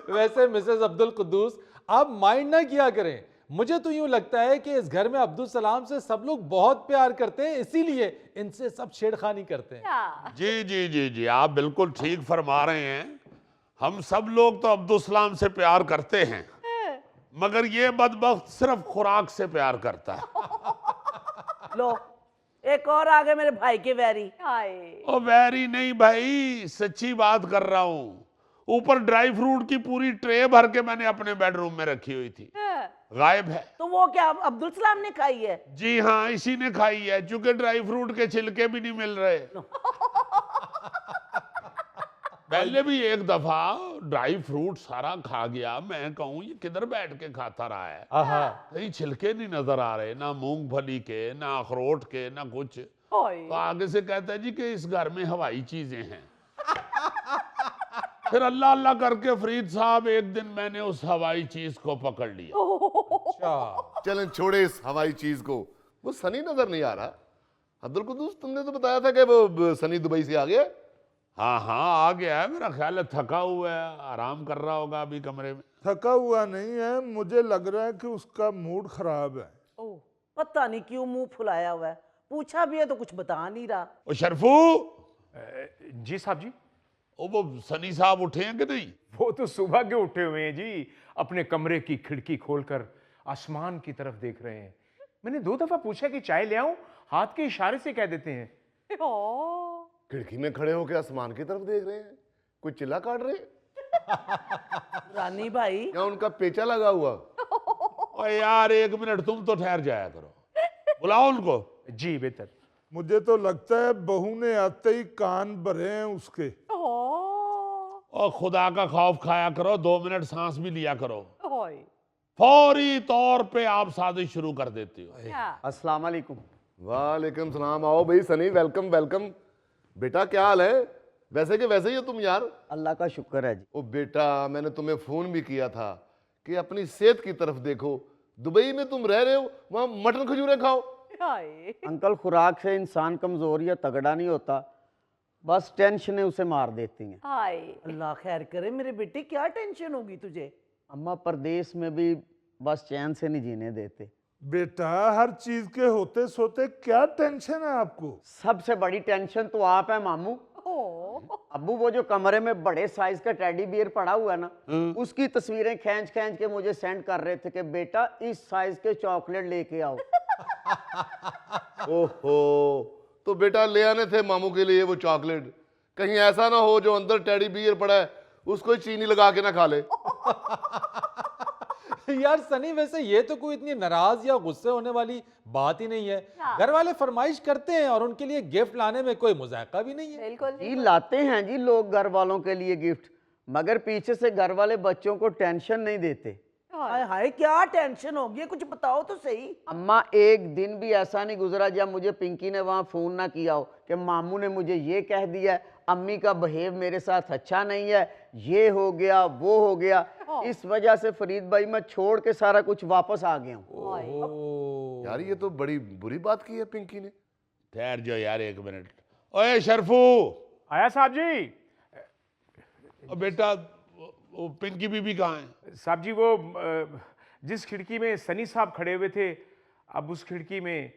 वैसे मिसेस अब्दुल कुद्दूस, आप माइंड ना किया करें। मुझे तो यूं लगता है कि इस घर में अब्दुल सलाम से सब लोग बहुत प्यार करते हैं, इसीलिए इनसे सब छेड़खानी करते हैं। जी जी जी जी, आप बिल्कुल ठीक फरमा रहे हैं। हम सब लोग तो अब्दुल सलाम से प्यार करते हैं, मगर ये बदबख्त सिर्फ खुराक से प्यार करता है। लो, एक और आ गए मेरे भाई के वैरी। ओ वैरी नहीं भाई, सच्ची बात कर रहा हूं। ऊपर ड्राई फ्रूट की पूरी ट्रे भर के मैंने अपने बेडरूम में रखी हुई थी, गायब है। तो वो क्या अब्दुल सलाम ने खाई है? जी हाँ, इसी ने खाई है, चूंकि ड्राई फ्रूट के छिलके भी नहीं मिल रहे। पहले भी एक दफा ड्राई फ्रूट सारा खा गया। मैं कहूँ ये किधर बैठ के खाता रहा है, कहीं छिलके नहीं नजर आ रहे, ना मूंगफली के, ना अखरोट के, ना कुछ। तो आगे से कहता है जी कि इस घर में हवाई चीजें हैं। फिर अल्लाह अल्लाह करके फरीद साहब, एक दिन मैंने उस हवाई चीज को पकड़ लिया। अच्छा, चलें छोड़े इस हवाई चीज को, वो सनी नजर नहीं आ रहा। अब्दुल कुद्दूस, तुमने तो बताया था कि वो सनी दुबई से आ गया। हाँ हाँ, आ गया है। मेरा ख्याल है थका हुआ है, आराम कर रहा होगा अभी कमरे में। थका हुआ नहीं है, मुझे लग रहा है कि उसका मूड खराब है। ओह, पता नहीं क्यों मुंह फुलाया हुआ है। पूछा भी है तो कुछ बता नहीं रहा। ओ शरफू, जी साहब जी। ओ वो सनी साहब उठे हैं कि नहीं? वो तो सुबह के उठे हुए हैं जी, अपने कमरे की खिड़की खोलकर आसमान की तरफ देख रहे हैं। मैंने 2 दफा पूछा कि चाय ले आऊं, हाथ के इशारे से कह देते हैं। खिड़की में खड़े होकर आसमान की तरफ देख रहे हैं, कोई चिल्ला काट रहे हैं रानी भाई, या उनका पेचा लगा हुआ? ओ यार एक मिनट, तुम तो ठहर जाया करो, बुलाओ उनको। जी बेहतर। मुझे तो लगता है बहू ने आते ही कान भरे हैं उसके। और खुदा का खौफ खाया करो, 2 मिनट सांस भी लिया करो। फौरी तौर पे आप साजिश शुरू कर देती हो। अस्सलाम वालेकुम। वालेकुम सलाम। आओ भाई सनी, वेलकम वेलकम। बेटा क्या हाल है? वैसे के वैसे ही हो तुम यार। अल्लाह का शुक्र है जी। ओ बेटा, मैंने तुम्हें फोन भी किया था कि अपनी सेहत की तरफ देखो। दुबई में तुम रह रहे हो, वहां मटन खजूरें खाओ। अंकल, खुराक से इंसान कमजोर या तगड़ा नहीं होता, बस टेंशनें उसे मार देती हैं। अल्लाह खैर करे मेरे बेटे, क्या टेंशन होगी तुझे? अम्मा, परदेश में भी बस चैन से नहीं जीने देते। बेटा, हर चीज के होते सोते क्या टेंशन है आपको? सबसे बड़ी टेंशन तो आप है मामू। अब्बू, वो जो कमरे में बड़े साइज का टेडी बियर पड़ा हुआ है ना, उसकी तस्वीरें खींच खींच के मुझे सेंड कर रहे थे कि बेटा इस साइज के चॉकलेट लेके आओ। ओहो, तो बेटा ले आने थे मामू के लिए वो चॉकलेट। कहीं ऐसा ना हो जो अंदर टेडी बियर पड़ा है उसको चीनी लगा के ना खा ले। यार सनी, वैसे ये तो कोई इतनी नाराज या गुस्से होने वाली बात ही नहीं है। घर वाले फरमाइश करते हैं और उनके लिए गिफ्ट लाने में कोई मुज़ायका भी नहीं है। जी, लाते हैं जी लोग घर वालों के लिए गिफ्ट, मगर पीछे से घर वाले बच्चों को टेंशन नहीं देते। हाय हाय, क्या टेंशन होगी, कुछ बताओ तो सही। अम्मा, एक दिन भी ऐसा नहीं गुजरा जब मुझे पिंकी ने वहां फोन ना किया हो कि मामू ने मुझे ये कह दिया, अम्मी का बिहेव मेरे साथ अच्छा नहीं है, ये हो गया वो हो गया। इस वजह से फरीद भाई मैं छोड़ के सारा कुछ वापस आ गया हूँ। यार ये तो बड़ी बुरी बात की है पिंकी ने। ठहर जाओ यार एक मिनट। ओए शरफू, आया साहब जी। ओ बेटा, वो पिंकी बीबी कहाँ है? साहब जी, वो जिस खिड़की में सनी साहब खड़े हुए थे, अब उस खिड़की में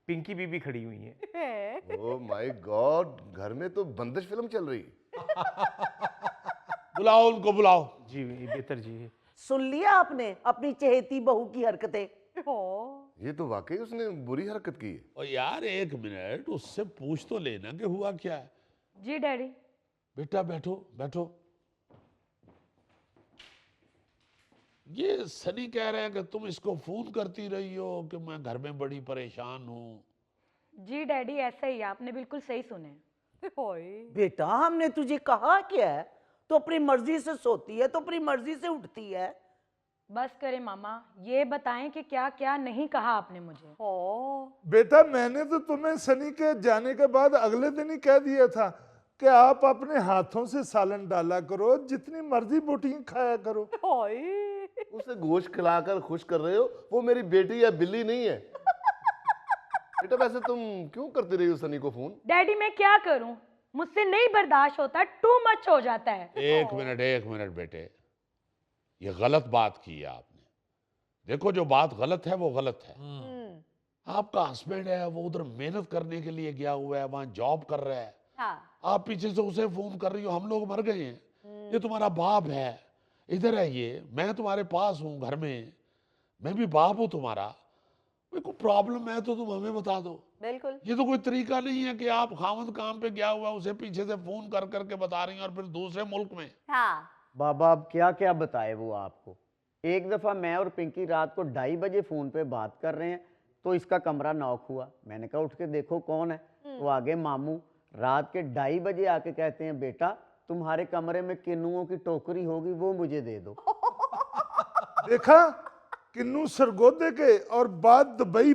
पिंकी बीबी खड़ी हुई हैं। ओह माय गॉड, घर में तो बंदिश फिल्म चल रही। बुलाओ उनको, बुलाओ। जी बेहतर जी। सुन लिया आपने अपनी चहेती बहू की हरकतें? ये तो वाकई उसने बुरी हरकत की है। ओ यार एक मिनट, उससे पूछ तो लेना कि हुआ क्या है। जी डैडी। बेटा बैठो बैठो। ये सनी कह रहे हैं कि तुम इसको फोन करती रही हो कि मैं घर में बड़ी परेशान हूँ। जी डैडी, ऐसा ही है, आपने बिल्कुल सही सुने। बेटा, हमने तुझे कहा क्या है? तो अपनी मर्जी से सोती है तो अपनी मर्जी से उठती है। बस करें मामा, ये बताएं कि क्या क्या नहीं कहा आपने मुझे। बेटा, मैंने तो तुम्हें सनी के जाने के बाद अगले दिन ही कह दिया था कि आप अपने हाथों से सालन डाला करो, जितनी मर्जी बोटियां खाया करो। उसे गोश्त खिलाकर खुश कर रहे हो, वो मेरी बेटी या बिल्ली नहीं है। बेटा वैसे तुम क्यों करती रही हो सनी को फोन? डैडी मैं क्या करूं, मुझसे नहीं बर्दाश्त होता, टू मच हो जाता है। एक मिनट बेटे, ये गलत बात की है आपने। देखो जो बात गलत है वो गलत है। आपका हस्बैंड है, वो उधर मेहनत करने के लिए गया हुआ है, वहां जॉब कर रहा है। हाँ। आप पीछे से उसे फोन कर रही हो, हम लोग मर गए हैं, ये तुम्हारा बाप है, इधर है, ये मैं तुम्हारे पास हूँ घर में, मैं भी बाप हूँ तुम्हारा, कोई प्रॉब्लम है तो तुम हमें बता दो। बिल्कुल। ये तो कोई तरीका नहीं है कि आप खामद काम पे गया हुआ उसे पीछे से फोन कर करके बता रही हैं और फिर दूसरे मुल्क में। हाँ। बाबा अब क्या क्या बताए वो आपको। एक दफ़ा मैं और पिंकी रात को 2:30 बजे फ़ोन पे बात कर रहे हैं तो इसका कमरा नॉक हुआ। मैंने कहा उठ के देखो कौन है, तो आगे मामू रात के 2:30 बजे आके कहते हैं बेटा तुम्हारे कमरे में किन्नुओं की टोकरी होगी वो मुझे दे दो। देखा, किन्नू सरगोदे के और बाद दुबई